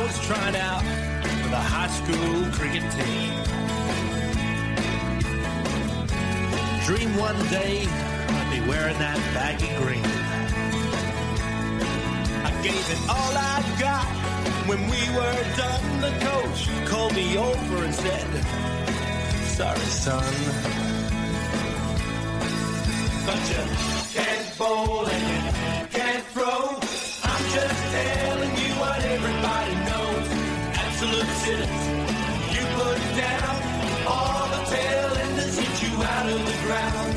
was trying out for the high school cricket team. Dream one day I'd be wearing that baggy green. I gave it all I got. When we were done, the coach called me over and said, sorry, son, but you can't bowl and you can't throw. I'm just telling you what everybody knows. Absolute sitters, you put down. All the tail enders hit you out of the ground.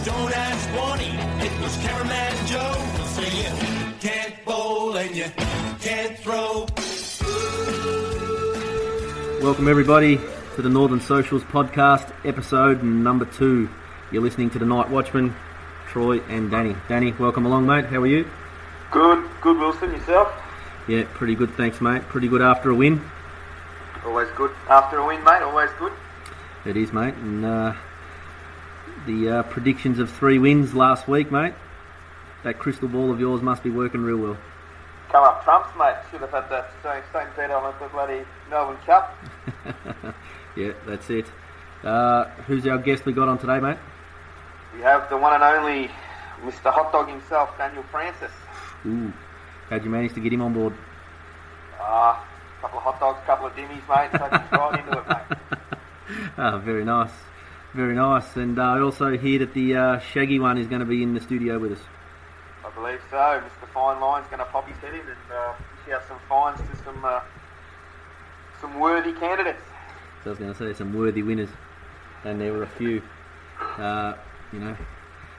Don't ask Warnie, it was Cameraman Joe. Say you can't bowl and you can't throw. Welcome everybody to the Northern Socials podcast, episode number 2. You're listening to the Night Watchman, Troy and Danny. Danny, welcome along, mate. How are you? Good, Wilson. Yourself? Yeah, pretty good, thanks, mate. Pretty good after a win. Always good. After a win, mate, always good. It is, mate. And the predictions of 3 wins last week, mate. That crystal ball of yours must be working real well. Come up trumps, mate. Should have had that same bet on at the bloody Melbourne Cup. Yeah, that's it. Who's our guest we got on today, mate? We have the one and only Mr. Hot Dog himself, Daniel Francis. Ooh, how'd you manage to get him on board? A couple of hot dogs, couple of dimmies, mate. Take us right into it, mate. Very nice. Very nice. And I also hear that the Shaggy one is going to be in the studio with us. I believe so. Mr. Fine Line's going to pop his head in and dish out some fines to some worthy candidates. So I was going to say some worthy winners, and there were a few.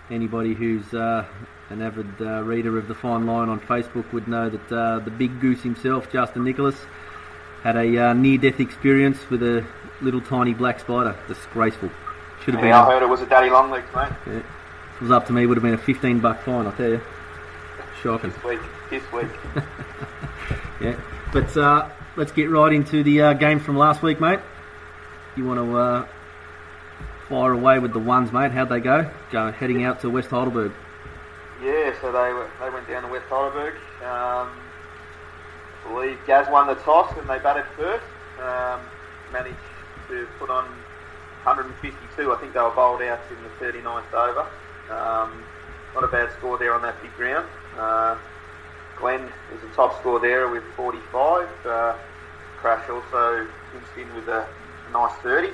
Anybody who's an avid reader of the Fine Line on Facebook would know that the big goose himself, Justin Nicholas, had a near-death experience with a little tiny black spider. Disgraceful. Should have been. I heard it was a daddy long legs, mate. Yeah. If it was up to me, it would have been a $15 fine, I'll tell you. Shocking. This week. Yeah, but let's get right into the games from last week, mate. You want to fire away with the ones, mate? How'd they go? Heading out to West Heidelberg. Yeah, so they went down to West Heidelberg. I believe Gaz won the toss and they batted first. Managed to put on 152. I think they were bowled out in the 39th over. Not a bad score there on that big ground. Glenn is the top score there with 45. Crash also pinched in with a nice 30.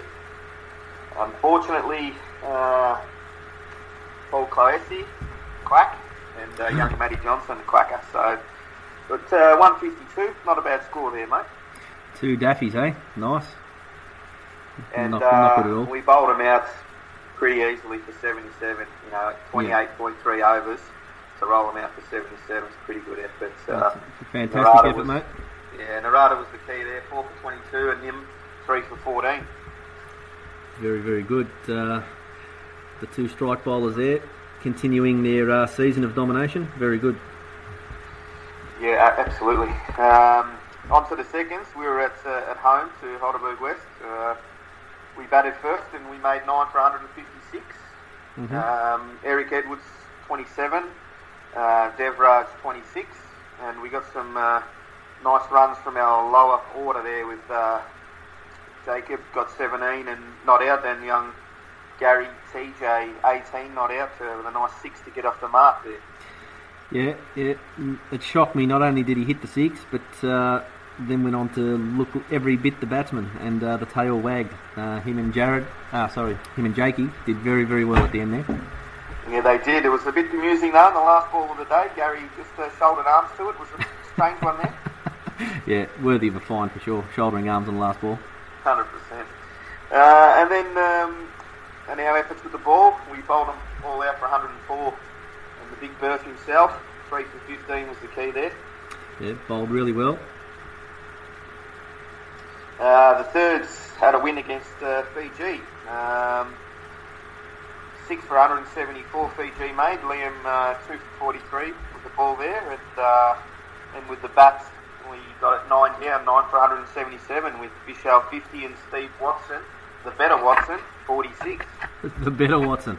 Unfortunately, Paul Cloesi, quack, and young Matty Johnson, quacker. So, but 152, not a bad score there, mate. 2 daffies, eh? Nice. And not good at all. We bowled them out pretty easily for 77. 28.3 overs. To roll them out for 77 is a pretty good effort. It's a fantastic effort, mate. Yeah, Narada was the key there, 4 for 22, and him 3 for 14. Very, very good. The 2 strike bowlers there, continuing their season of domination. Very good. Yeah, absolutely. On to the seconds. We were at home to Heidelberg West. We batted first and we made 9 for 156. Mm-hmm. Eric Edwards 27, Devraj 26, and we got some nice runs from our lower order there with Jacob got 17 and not out, and young Gary TJ 18 not out with a nice 6 to get off the mark there. Yeah, it shocked me. Not only did he hit the 6, but then went on to look every bit the batsman, and the tail wagged. Him and Jakey did very, very well at the end there. Yeah, they did. It was a bit amusing though in the last ball of the day. Gary just shouldered arms to it. It was a strange one there. Yeah, worthy of a fine for sure. Shouldering arms on the last ball. 100%. And then in our efforts with the ball, we bowled them all out for 104. And the big Berth himself, 3 for 15 was the key there. Yeah, bowled really well. The thirds had a win against Fiji. 6 for 174 Fiji made. Liam 2 for 43 with the ball there. And with the bats, we got it 9 down, 9 for 177 with Vishal 50 and Steve Watson, the better Watson, 46. The better Watson.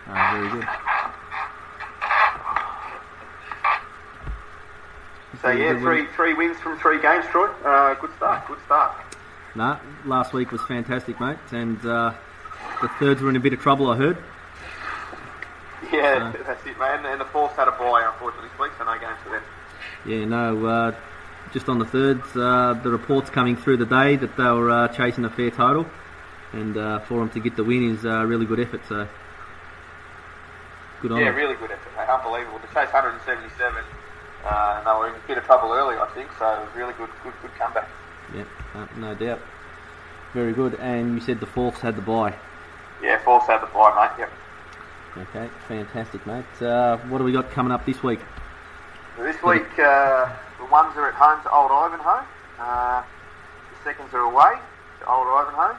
Very good. So yeah, three wins from 3 games, Troy. Good start. Good start. Nah, last week was fantastic, mate, and the thirds were in a bit of trouble, I heard. Yeah, that's it, man. And the fourth had a bye, unfortunately, this week, so no games for them. Yeah, no, just on the thirds, the reports coming through the day that they were chasing a fair total, and for them to get the win is a really good effort, so good on them. Yeah, really good effort, mate. Unbelievable. To chase 177, and they were in a bit of trouble early, I think, so it was really good comeback. Yeah, no doubt. Very good, and you said the fourths had the bye. Yeah, fourths had the bye, mate, yep. Okay, fantastic, mate. What do we got coming up this week? So this week, the ones are at home to Old Ivanhoe. The seconds are away to Old Ivanhoe.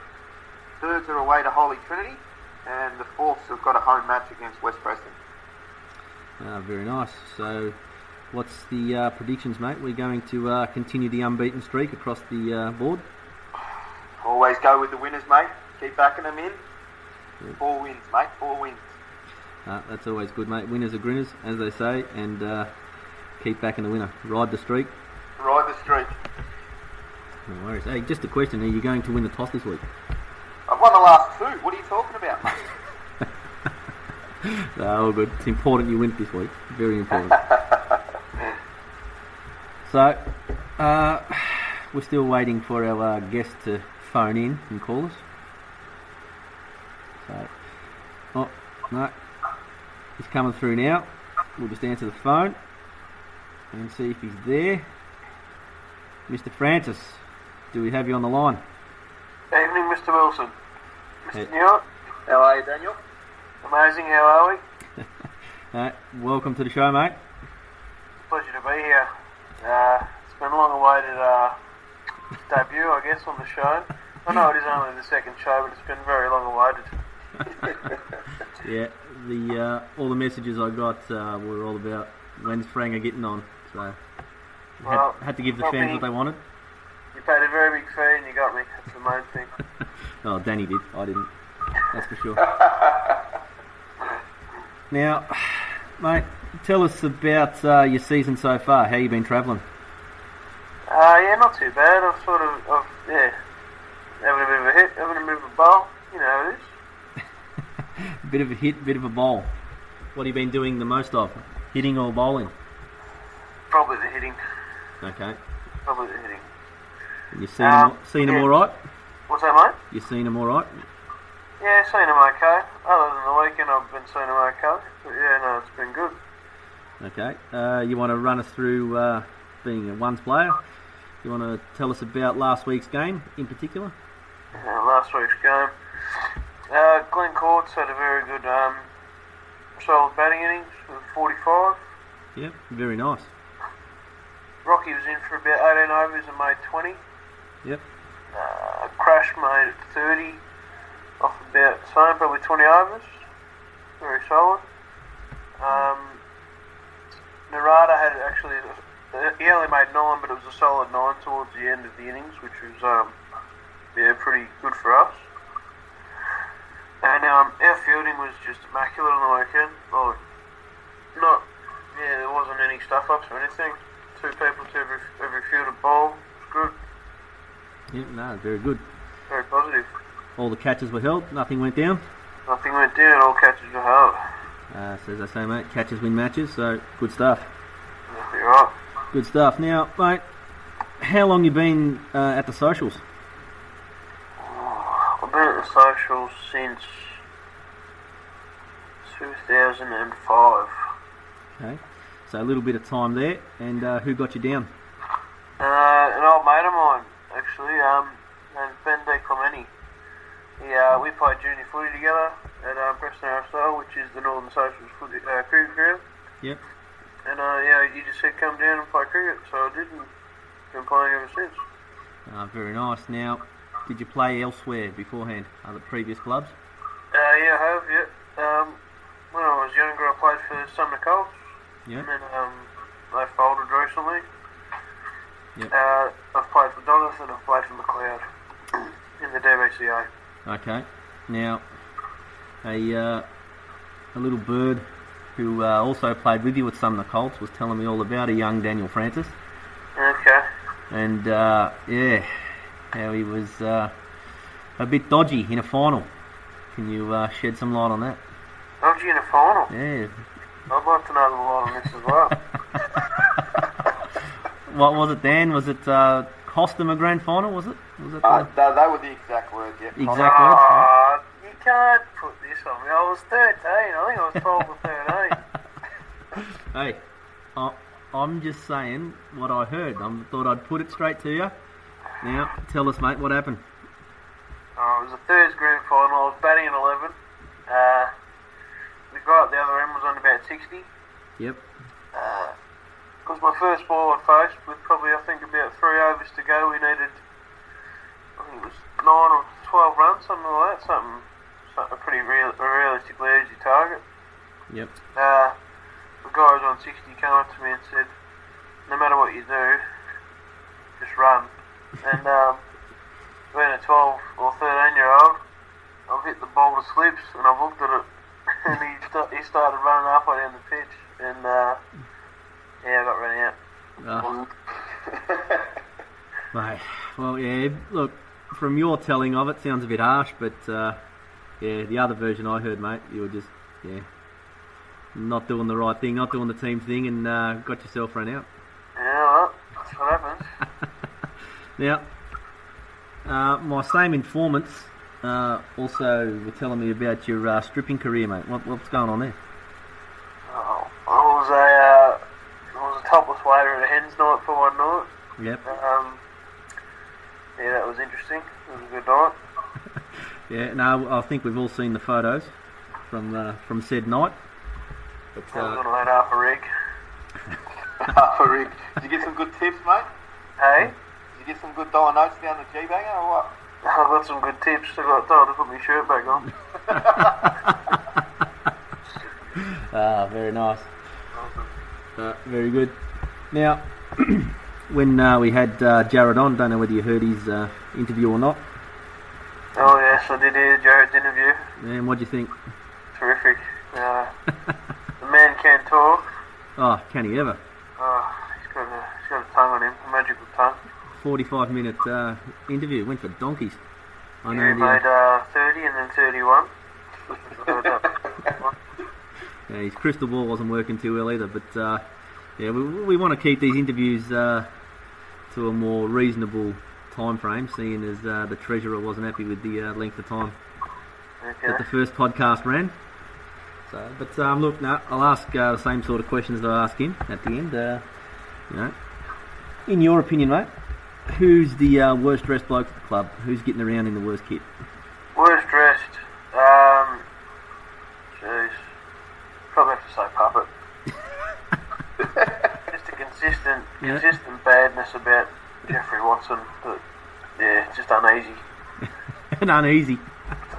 Thirds are away to Holy Trinity. And the fourths have got a home match against West Preston. Very nice. So, what's the predictions, mate? We're going to continue the unbeaten streak across the board. Always go with the winners, mate. Keep backing them in. Yep. 4 wins, mate. 4 wins. That's always good, mate. Winners are grinners, as they say, and keep backing the winner. Ride the streak. Ride the streak. No worries. Hey, just a question. Are you going to win the toss this week? I've won the last 2. What are you talking about, mate? All good. It's important you win it this week. Very important. So, we're still waiting for our guest to phone in and call us. So, oh, no. He's coming through now. We'll just answer the phone and see if he's there. Mr. Francis, do we have you on the line? Evening, Mr. Wilson. Mr. Hey. Newell. How are you, Daniel? Amazing, how are we? Welcome to the show, mate. Pleasure to be here. It's been a long awaited debut, I guess, on the show. I know it is only the second show, but it's been very long awaited. Yeah, all the messages I got were all about when's Franger getting on, so had to give the fans what they wanted. You paid a very big fee and you got me. That's the main thing. Oh, Danny did. I didn't. That's for sure. Now, mate, tell us about your season so far. How you been travelling? Yeah, not too bad. I've having a bit of a hit, having a bit of a bowl. You know how it is. Bit of a hit, bit of a bowl. What have you been doing the most of? Hitting or bowling? Probably the hitting. Okay. Probably the hitting. You seen them all right? What's that, mate? You seen them all right? Yeah, seen them okay. Other than the weekend, I've been seeing them okay. But yeah, no, it's been good. Okay. You want to run us through being a ones player? You want to tell us about last week's game in particular? Last week's game. Glenn Courts had a very good, solid batting innings with 45. Yep, very nice. Rocky was in for about 18 overs and made 20. Yep. Crash made 30 off about the same, probably 20 overs. Very solid. Narada had actually, he only made 9, but it was a solid 9 towards the end of the innings, which was, pretty good for us. And our fielding was just immaculate on the weekend. There wasn't any stuff ups or anything. 2 people to every fielded ball. It was good. Yep, no, very good. Very positive. All the catches were held, nothing went down. Nothing went down, all catches were held. So as I say, mate, catches win matches, so good stuff. Exactly right. Good stuff. Now, mate, how long you been at the socials? I've been at the socials since 2005. Okay, so a little bit of time there, and who got you down? An old mate of mine, actually, named Ben De Clementi. We played junior footy together at Preston RSL, which is the Northern Socials cricket ground. Yep. And he just said come down and play cricket, so I did, and been playing ever since. Very nice. Now, did you play elsewhere beforehand, other previous clubs? Yeah, I have, yeah. When I was younger, I played for Sumner Colts. Yep. And then they folded recently. Yep. I've played for Douglas and I've played for McLeod in the DBCA. Okay. Now, a little bird who also played with you at Sumner Colts was telling me all about a young Daniel Francis. Okay. And yeah, how he was a bit dodgy in a final. Can you shed some light on that? Dodgy in a final? Yeah. I'd like to know the light on this as well. What was it, Dan? Was it cost them a grand final? Was it? Was it? They were the exact words, yeah. Exact words. Yeah. You can't put this on me. I was 13. I think I was 12 or 13. Hey, I'm just saying what I heard. I thought I'd put it straight to you. Now, tell us, mate, what happened? It was a thirds grand final. I was batting at 11. The guy at the other end was on about 60. Yep. It was my first ball I faced with probably, I think, about 3 overs to go. We needed, I think it was 9 or 12 runs, something like that. Something a pretty realistically easy target. Yep. The guy was on 60 came up to me and said, no matter what you do, just run. And being a 12 or 13 year old, I've hit the ball to slips and I've looked at it and he started running halfway down the pitch and yeah, I got run out. Mate, well, yeah, look, from your telling of it, sounds a bit harsh, but yeah, the other version I heard, mate, you were just, yeah, not doing the right thing, not doing the team thing, and got yourself run out. Yeah, well, that's what happens. Now, my same informants also were telling me about your stripping career, mate. What's going on there? Oh, I was a topless waiter at a hen's night for one night. Yep. Yeah, that was interesting. It was a good night. Yeah, no, I think we've all seen the photos from said night. But, I was on half a rig. Half a rig. Did you get some good tips, mate? Hey? Did you get some good dollar notes down the G-banger or what? I got some good tips. I got told to put my shirt back on. Very nice. Very good. Now, when we had Jared on, don't know whether you heard his interview or not. Oh yes, I did hear Jared's interview. And what do you think? Terrific. The man can talk. Oh, can he ever? Oh, he's got a tongue on him, a magical tongue. 45-minute interview, went for donkeys. I know he made 30 and then 31. Yeah, his crystal ball wasn't working too well either, but yeah, we want to keep these interviews to a more reasonable time frame, seeing as the treasurer wasn't happy with the length of time that the first podcast ran. So, but look, no, I'll ask the same sort of questions that I ask him at the end. You know, in your opinion, mate, who's the worst dressed bloke at the club? Who's getting around in the worst kit? Worst dressed? Jeez. Probably have to say Puppet. Just a consistent badness about Jeffrey Watson. But, yeah, just uneasy. And uneasy.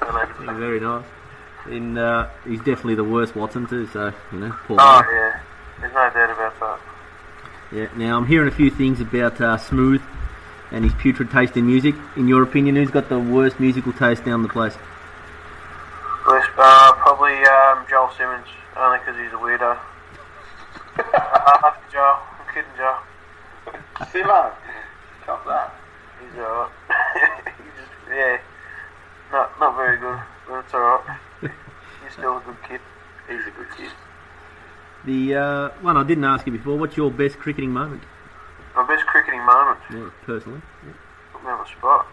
Yeah, very nice. And he's definitely the worst Watson too, so, you know, poor guy. Oh, yeah. There's no doubt about that. Yeah, now I'm hearing a few things about Smooth and his putrid taste in music. In your opinion, who's got the worst musical taste down the place? Probably Joel Simmons, only because he's a weirdo. After Joel, I'm kidding, Joel. Simmo, cop that. He's alright. Yeah, not very good, but it's alright. He's still a good kid. He's a good kid. The one I didn't ask you before, what's your best cricketing moment? My best cricketing moment? Yeah, personally. Yeah. Put me on the spot.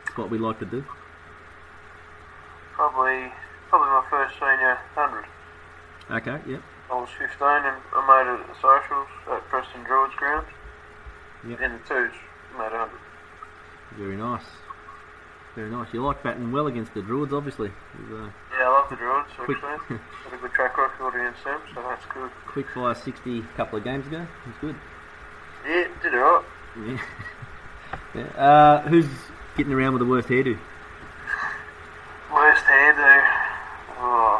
It's what we like to do. Probably my first senior 100. Okay, yep. I was 15 and I made it at the socials at Preston Druids ground. Yep. In the twos, made 100. Very nice. Very nice. You like batting well against the Druids, obviously. Yeah, I love the Druids, actually. Got a good track record against them, so that's good. Quick fire 60 a couple of games ago. It's good. Yeah, did alright. Yeah. Yeah. Who's getting around with the worst hairdo? Worst hairdo? Oh,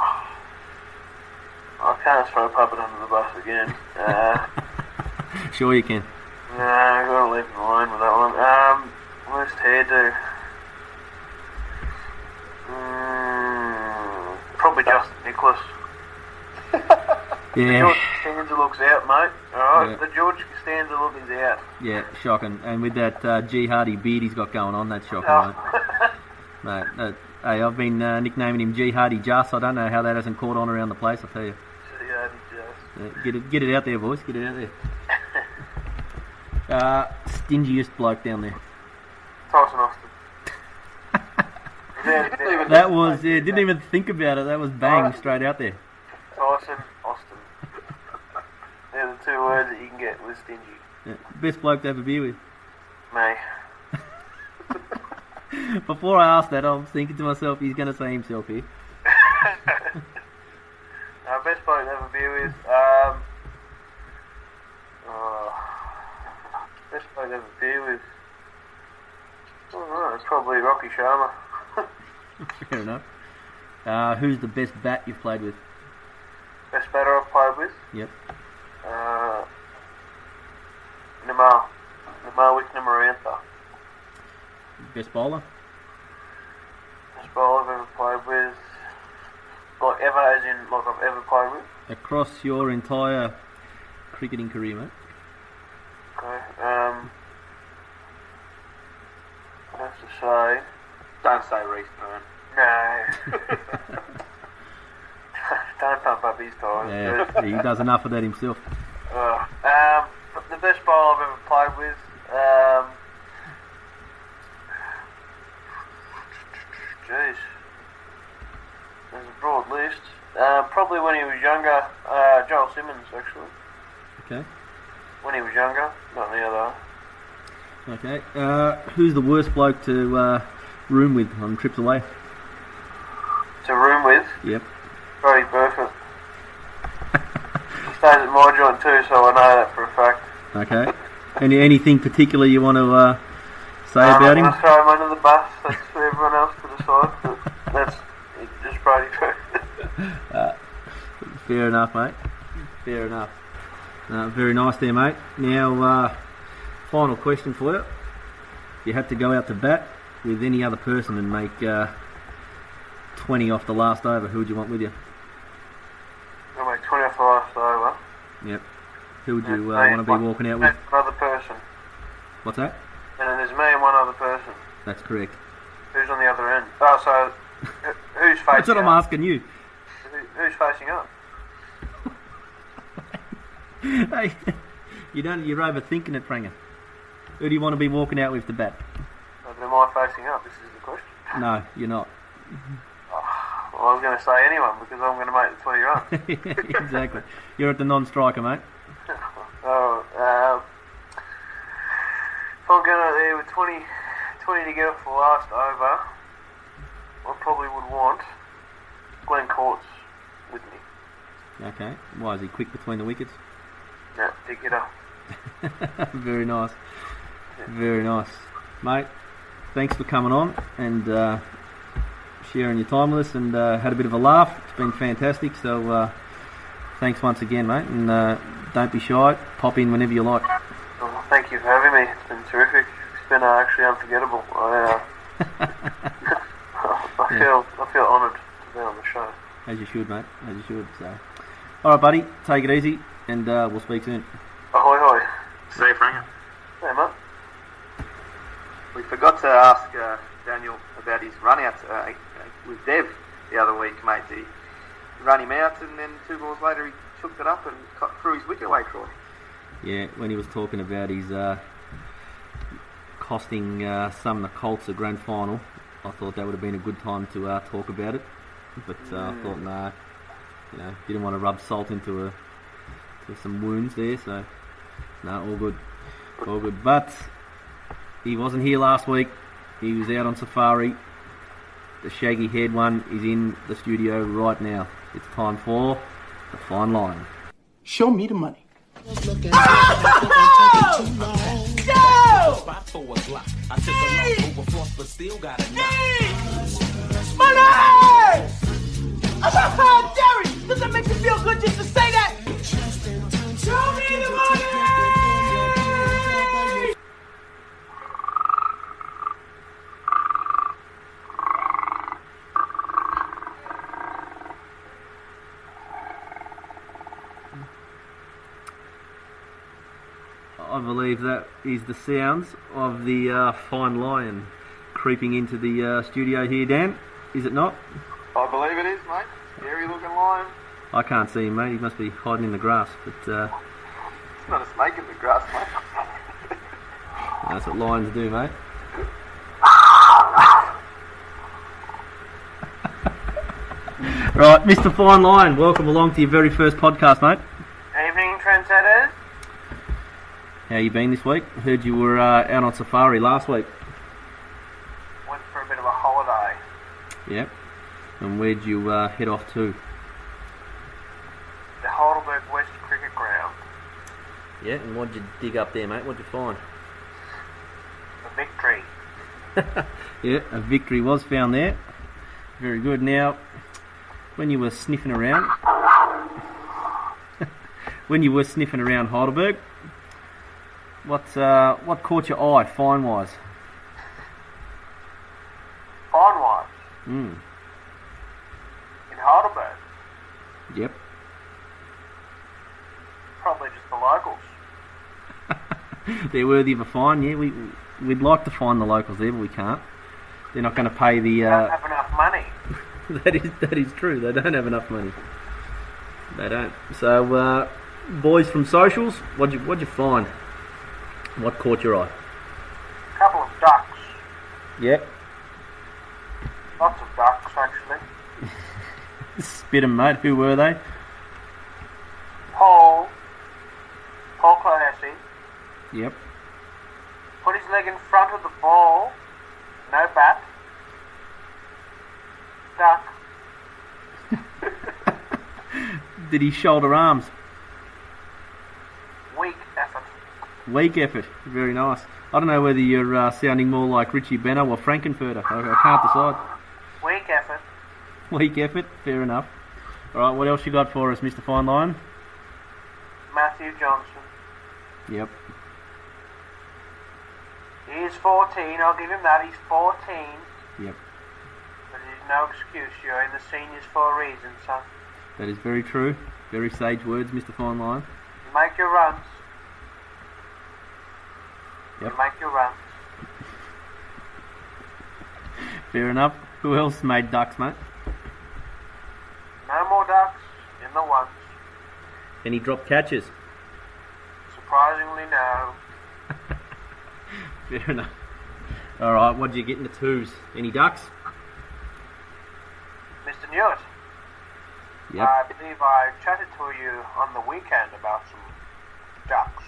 I can't throw Puppet under the bus again. Sure you can. No, I've got to leave him alone with that one. Worst hairdo? Probably Justin Nicholas. Yeah. George Costanza looks out, mate. Alright, Yeah. the George Costanza look is out. Yeah, shocking. And with that G Hardy beard he's got going on, that's shocking, Oh. mate. Hey, I've been nicknaming him G Hardy Just. I don't know how that hasn't caught on around the place, I'll tell you. Yeah, just. Get it out there, boys. Get it out there. Stingiest bloke down there. Tyson Austin. Yeah, That was, didn't even think about it. That was bang, straight out there. Tyson Austin. They're the two words that you can get with stingy. Yeah. Best bloke to have a beer with. Me. Before I asked that, I was thinking to myself, he's going to say himself here. Best bloke to have a beer with. Best bloke to have a beer with. Oh, it's probably Rocky Sharma. Fair enough. Who's the best bat you've played with? Best batter I've played with. Yep. Namal Wickramarantha. Best bowler? Best bowler I've ever played with. Like ever, as in like I've ever played with. Across your entire cricketing career, mate? Okay. I'd have to say. Don't say Reece Byrne. No. Don't pump up his tires. Yeah, he does enough of that himself. The best bowler I've ever played with. Jeez. There's a broad list. Probably when he was younger, Joel Simmons, actually. Okay. When he was younger, not the other. Okay. Who's the worst bloke to room with on trips away? To room with, Yep. Brody Burford. He stays at my joint too, so I know that for a fact. Okay. Anything particular you want to say about I'm him? going to throw him under the bus. That's for everyone else to decide. But that's just Brody Burford. Fair enough, mate. Fair enough. Very nice there, mate. Now, final question for you. If you had to go out to bat with any other person and make 20 off the last over, who would you want with you? I'll make 20 off the last over. Yep. Who would you want to be walking out with? Another person. What's that? And then there's me and one other person. That's correct. Who's on the other end? Oh, so who's facing That's what I'm up? asking you. Who's facing up? Hey, you're overthinking it, Pranger. Who do you want to be walking out with to bat? But am I facing up? This is the question. No, you're not. Well, I was going to say anyone because I'm going to make the 20 runs. Exactly. You're at the non-striker, mate. Oh, if I'm going out there with 20 to get off the last over, I probably would want Glenn Courts with me. Okay. Why, is he quick between the wickets? Yeah, big hitter. Very nice. Very nice. Mate, thanks for coming on and sharing your time with us and had a bit of a laugh. It's been fantastic. So thanks once again, mate. And don't be shy. Pop in whenever you like. Well, thank you for having me. It's been terrific. It's been actually unforgettable. I feel honoured to be on the show. As you should, mate. As you should. So, all right, buddy. Take it easy, and we'll speak soon. Ahoy, hoy. See you, Frank. Hey, mate. We forgot to ask Daniel about his run out with Dev the other week, mate. He ran him out, and then 2 balls later he took it up and threw his wicket away, Troy. Yeah, when he was talking about his costing some of the Colts a grand final, I thought that would have been a good time to talk about it. But I thought, nah, didn't want to rub salt into some wounds there. So, no, all good, all good. But he wasn't here last week. He was out on safari. The shaggy-haired one is in the studio right now. It's time for the fine line. Show me the money. Derry, does that make you feel good just to say that? Show me the money! believe that is the sounds of the fine lion creeping into the studio here, Dan. Is it not? I believe it is, mate. Scary looking lion. I can't see him, mate. He must be hiding in the grass. But It's not a snake in the grass, mate. that's what lions do, mate. Right, Mr. Fine Lion, welcome along to your very first podcast, mate. Evening, trendsetters. How you been this week? Heard you were out on safari last week. Went for a bit of a holiday. Yep. And where'd you head off to? The Heidelberg West Cricket Ground. Yeah, and what'd you dig up there, mate? What'd you find? A victory. Yeah, a victory was found there. Very good. Now, when you were sniffing around, Heidelberg, what caught your eye, fine-wise? Fine-wise. Mm. In Heidelberg. Yep. Probably just the locals. They're worthy of a fine. Yeah, we'd like to find the locals there, but we can't. They're not going to pay the. They don't have enough money. that is true. They don't have enough money. They don't. So, boys from socials, what'd you find? What caught your eye? A couple of ducks. Yep. Lots of ducks, actually. Spit 'em, mate. Who were they? Paul Clohessy Yep. put his leg in front of the ball. No bat. Duck. Did he shoulder arms? Weak effort. Weak effort. Very nice. I don't know whether you're sounding more like Richie Benno or Frankenfurter. I can't decide. Weak effort. Weak effort. Fair enough. All right, what else you got for us, Mr. Fine Lion? Matthew Johnson. Yep. He is 14, I'll give him that. He's 14. Yep. But it is no excuse. You're in the seniors for a reason, son. That is very true. Very sage words, Mr. Fine Lion. You make your runs. Yep. You make your runs. Fair enough. Who else made ducks, mate? No more ducks in the ones. Any drop catches? Surprisingly, no. Fair enough. All right, what did you get in the twos? Any ducks? Mr. Newitt, Yep. I believe I chatted to you on the weekend about some ducks.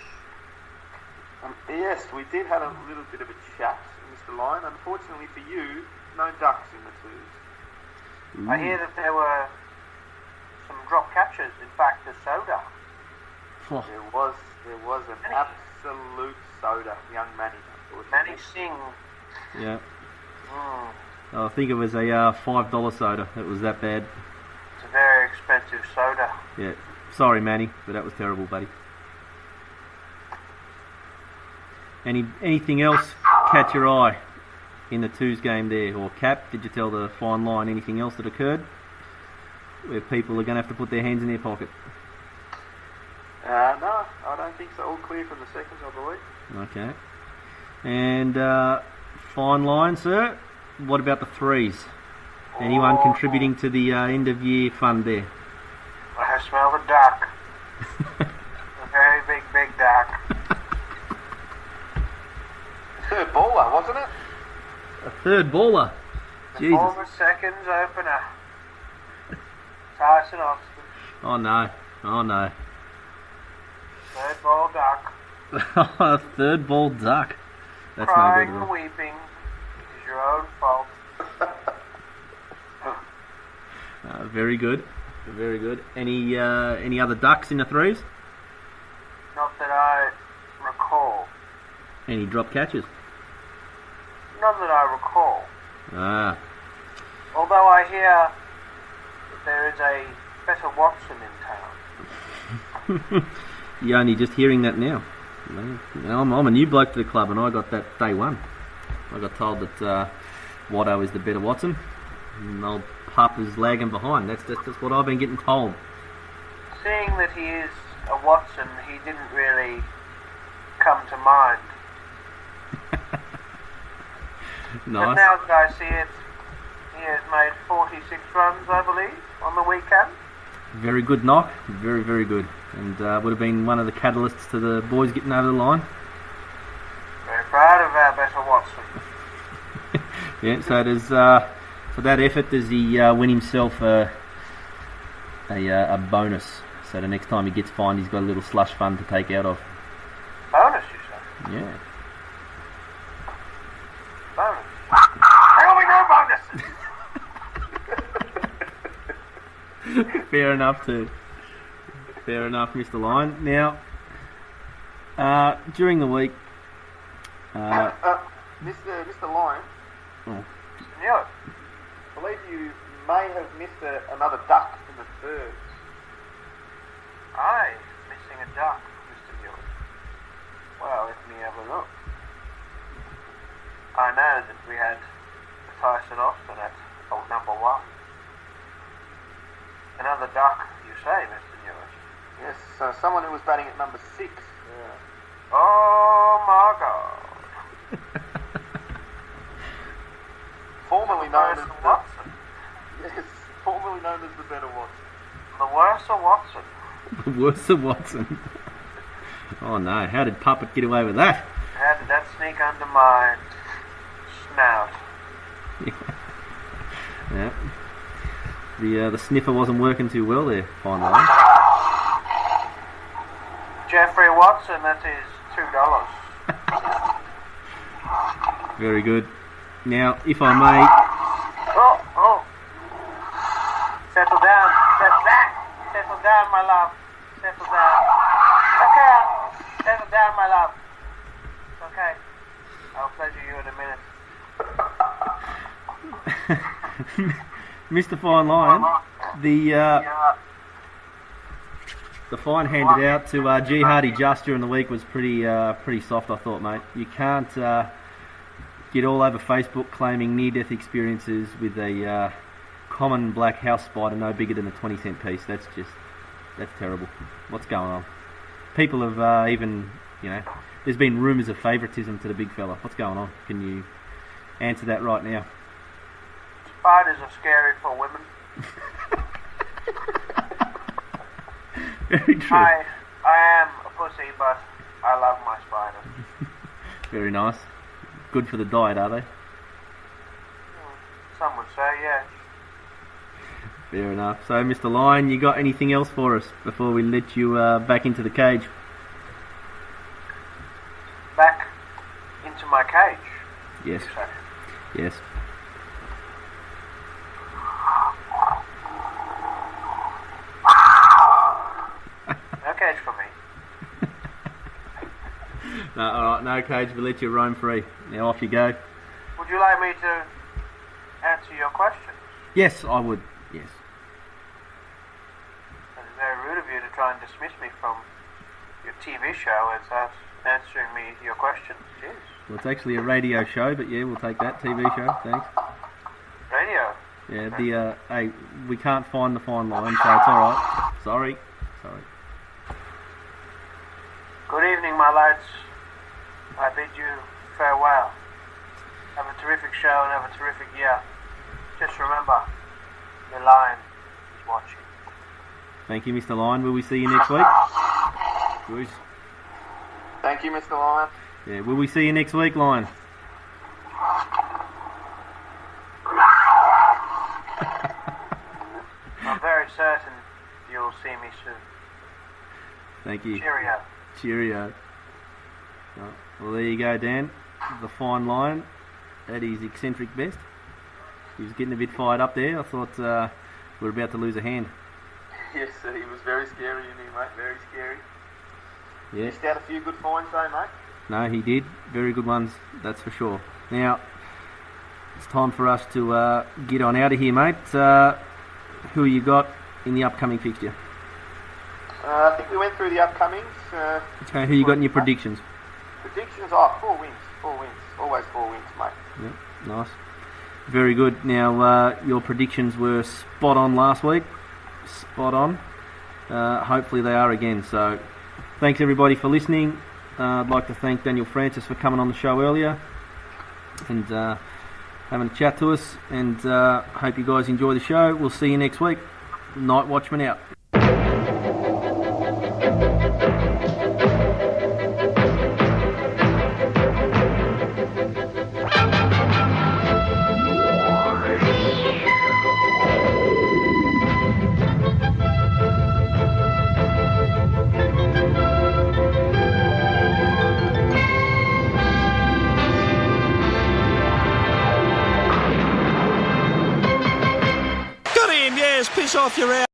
Yes, we did have a little bit of a chat, Mr. Lion. Unfortunately for you, no ducks in the twos. I hear that there were some drop catches. In fact, a soda. Oh, There was an absolute soda, young Manny. Manny Singh. yeah. Mm, I think it was a $5 soda. It was that bad. it's a very expensive soda. Yeah. Sorry, Manny, but that was terrible, buddy. Anything else catch your eye in the twos game there? Or Cap, did you tell the Fine Line anything else that occurred where people are going to have to put their hands in their pocket? No, I don't think so. All clear from the seconds, I believe. Okay. And Fine Line, sir, what about the threes? Anyone contributing to the end of year fund there? I smell the duck. A very big duck. Third baller, wasn't it? A third baller. The Jesus. former seconds opener. Tyson Austin. Oh no. Oh no. Third ball duck. A third ball duck. That's Crying no good and at all. weeping. It is your own fault. Very good. Very good. Any other ducks in the threes? Not that I recall. Any drop catches? None that I recall. Ah. Although I hear that there is a better Watson in town. You're only just hearing that now. I'm a new bloke to the club, and I got that day one. I got told that Watto is the better Watson, and old Pup is lagging behind. That's what I've been getting told. Seeing that he is a Watson, he didn't really come to mind. But Nice. now that I see it, he has made 46 runs, I believe, on the weekend. Very good knock. Very, very good. And would have been one of the catalysts to the boys getting over the line. Very proud of our better Watson. Yeah, so does for that effort, does he win himself a bonus? So the next time he gets fined, he's got a little slush fund to take out of. Bonus, you say? Yeah. Bonus. There will be no bonuses! Fair enough, too. Fair enough, Mr. Lyon. Now, during the week, Mr. Lyon, oh, Knew it. I believe you may have missed another duck in the thirds. Aye, missing a duck, Mr. Newell. Well, let me have a look. I know that we had Tyson Austin at number 1. Another duck, you say, Mr. Newell? Yes, someone who was batting at number 6. Oh my God. Formerly known as Worse the Watson. yes, formerly known as the better Watson. The worse of Watson. worse than Watson. Oh no, how did Puppet get away with that? How did that sneak under my snout? Yeah. The sniffer wasn't working too well there, finally. Jeffrey Watson, that is $2. Very good. Now, if I may, Oh. Settle down. Settle down, my love. Settle down. Okay. Settle down, my love. Okay. I'll pleasure you in a minute. Mr. Fine Line, the fine handed out to G Hardy just during the week was pretty soft, I thought, mate. You can't get all over Facebook claiming near-death experiences with a common black house spider no bigger than a 20-cent piece. That's terrible. What's going on? People have there's been rumours of favouritism to the big fella. What's going on? Can you answer that right now? Spiders are scary for women. Very true. I am a pussy, but I love my spiders. Very nice. Good for the diet, are they? Some would say, yeah. Fair enough. So, Mr. Lyon, you got anything else for us before we let you back into the cage? Back into my cage. Yes. you say. Yes. No cage for me. No, all right. No cage. We'll let you roam free. Now off you go. Would you like me to answer your questions? Yes, I would. Yes. It's very rude of you to try and dismiss me from your TV show as answering me your questions. Jeez. Well, it's actually a radio show, but yeah, we'll take that TV show. Thanks. Radio. Yeah. Hey, we can't find the fine line, so it's all right. Sorry. Good evening, my lads. I bid you farewell. Have a terrific show and have a terrific year. Just remember, the lion is watching. Thank you, Mr. Lyon. Will we see you next week? Bruce. Thank you, Mr. Lyon. Yeah. Will we see you next week, Lyon? I'm very certain you'll see me soon. Thank you. Cheerio. Cheerio. Right. Well, there you go, Dan. The fine Lion at his eccentric best. He was getting a bit fired up there. I thought we were about to lose a hand. Yes, he was very scary, you knew, mate. Very scary. Yeah. Missed out a few good finds, though, mate. No, he did. Very good ones, that's for sure. Now, it's time for us to get on out of here, mate. Who you got in the upcoming fixture? I think we went through the upcomings. Okay, who you got in your predictions? Predictions? 4 wins. 4 wins. Always 4 wins, mate. Yep, nice. Very good. Now, your predictions were spot on last week. Spot on. Hopefully they are again. So, thanks everybody for listening. I'd like to thank Daniel Francis for coming on the show earlier and having a chat to us, and hope you guys enjoy the show. We'll see you next week. Night Watchman out. Piss off your ass.